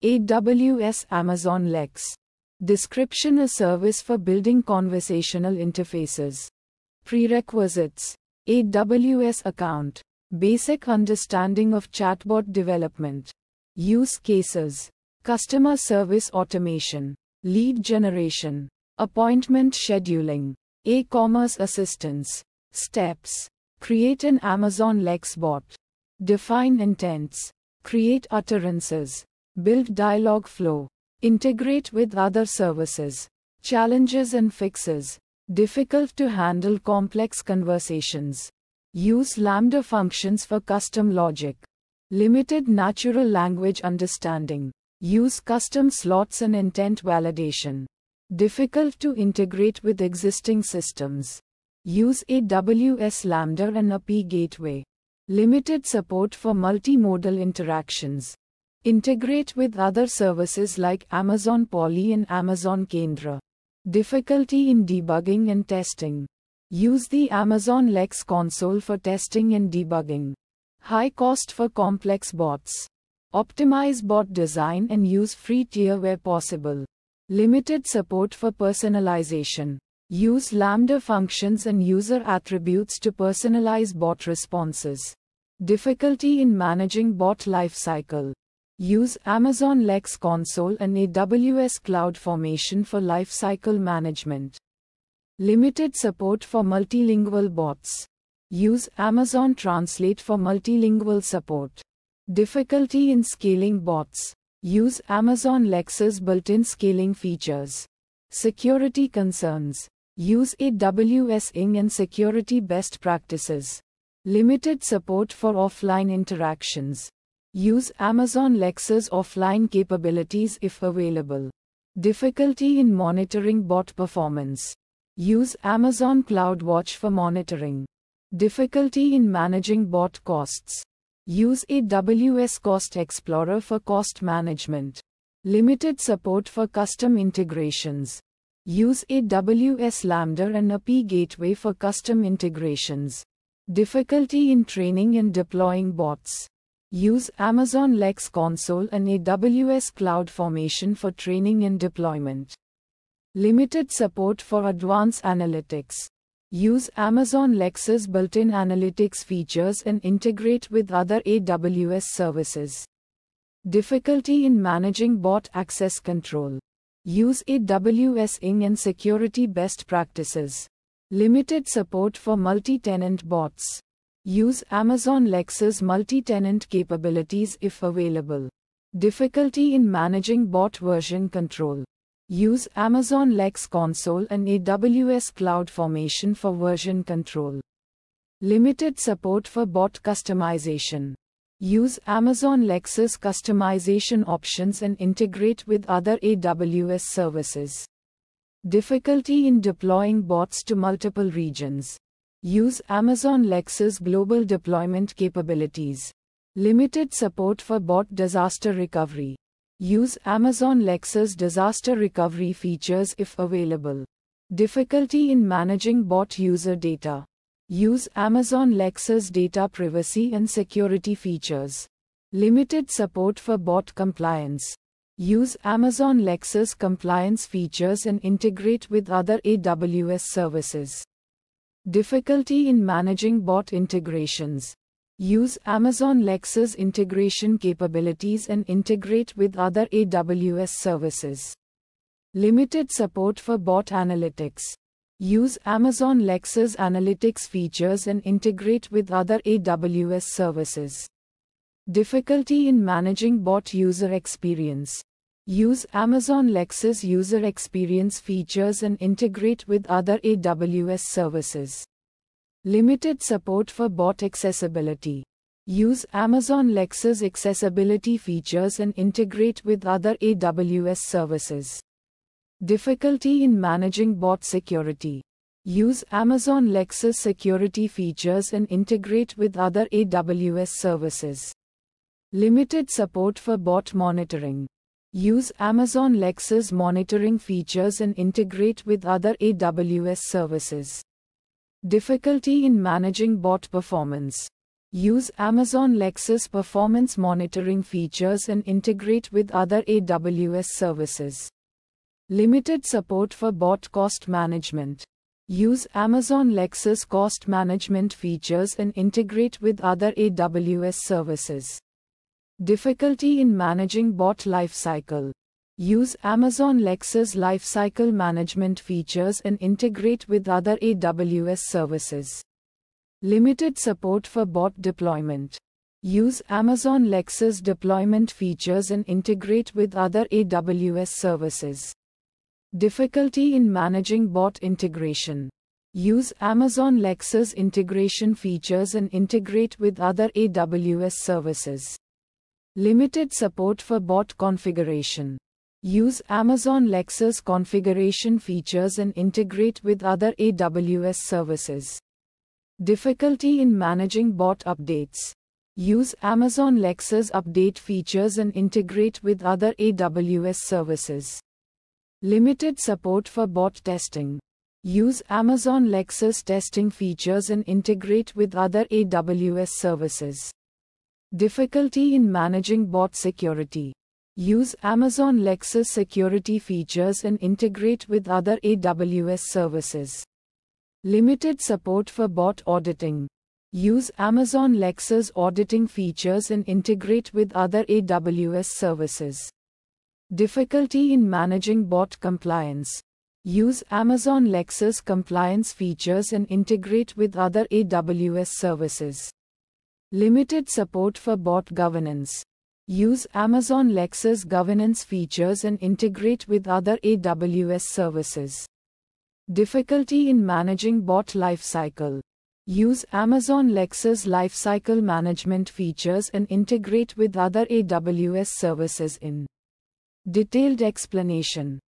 AWS Amazon Lex. Description: a service for building conversational interfaces. Prerequisites: AWS account, basic understanding of chatbot development. Use cases: customer service automation, lead generation, appointment scheduling, e-commerce assistance. Steps: create an Amazon Lex bot, define intents, create utterances, build dialogue flow, integrate with other services. Challenges and fixes: difficult to handle complex conversations. Use Lambda functions for custom logic. Limited natural language understanding. Use custom slots and intent validation. Difficult to integrate with existing systems. Use AWS Lambda and API Gateway. Limited support for multimodal interactions. Integrate with other services like Amazon Poly and Amazon Kendra. Difficulty in debugging and testing. Use the Amazon Lex console for testing and debugging. High cost for complex bots. Optimize bot design and use free tier where possible. Limited support for personalization. Use Lambda functions and user attributes to personalize bot responses. Difficulty in managing bot lifecycle. Use Amazon Lex console and AWS CloudFormation for lifecycle management. Limited support for multilingual bots. Use Amazon Translate for multilingual support. Difficulty in scaling bots. Use Amazon Lex's built-in scaling features. Security concerns. Use AWS ING and security best practices. Limited support for offline interactions. Use Amazon Lex's offline capabilities if available. Difficulty in monitoring bot performance. Use Amazon CloudWatch for monitoring. Difficulty in managing bot costs. Use AWS Cost Explorer for cost management. Limited support for custom integrations. Use AWS Lambda and API Gateway for custom integrations. Difficulty in training and deploying bots. Use Amazon Lex console and AWS CloudFormation for training and deployment. Limited support for advanced analytics. Use Amazon Lex's built-in analytics features and integrate with other AWS services. Difficulty in managing bot access control. Use AWS ING and security best practices. Limited support for multi-tenant bots. Use Amazon Lex's multi-tenant capabilities if available. Difficulty in managing bot version control. Use Amazon Lex console and AWS CloudFormation for version control. Limited support for bot customization. Use Amazon Lex's customization options and integrate with other AWS services. Difficulty in deploying bots to multiple regions. Use Amazon Lex's global deployment capabilities. Limited support for bot disaster recovery. Use Amazon Lex's disaster recovery features if available. Difficulty in managing bot user data. Use Amazon Lex's data privacy and security features. Limited support for bot compliance. Use Amazon Lex's compliance features and integrate with other AWS services. Difficulty in managing bot integrations. Use Amazon Lex's integration capabilities and integrate with other AWS services. Limited support for bot analytics. Use Amazon Lex's analytics features and integrate with other AWS services. Difficulty in managing bot user experience. Use Amazon Lex's user experience features and integrate with other AWS services. Limited support for bot accessibility. Use Amazon Lex's accessibility features and integrate with other AWS services. Difficulty in managing bot security. Use Amazon Lex's security features and integrate with other AWS services. Limited support for bot monitoring. Use Amazon Lex's monitoring features and integrate with other AWS services. Difficulty in managing bot performance. Use Amazon Lexus performance monitoring features and integrate with other AWS services. Limited support for bot cost management. Use Amazon Lexus cost management features and integrate with other AWS services. Difficulty in managing bot lifecycle. Use Amazon Lexus lifecycle management features and integrate with other AWS services. Limited support for bot deployment. Use Amazon Lexus deployment features and integrate with other AWS services. Difficulty in managing bot integration. Use Amazon Lexus integration features and integrate with other AWS services. Limited support for bot configuration. Use Amazon Lexus configuration features and integrate with other AWS services. Difficulty in managing bot updates. Use Amazon Lexus update features and integrate with other AWS services. Limited support for bot testing. Use Amazon Lexus testing features and integrate with other AWS services. Difficulty in managing bot security. Use Amazon Lexus security features and integrate with other AWS services. Limited support for bot auditing. Use Amazon Lexus auditing features and integrate with other AWS services. Difficulty in managing bot compliance. Use Amazon Lexus compliance features and integrate with other AWS services. Limited support for bot governance. Use Amazon Lexus governance features and integrate with other AWS services. Difficulty in managing bot lifecycle. Use Amazon Lexus lifecycle management features and integrate with other AWS services in. Detailed explanation.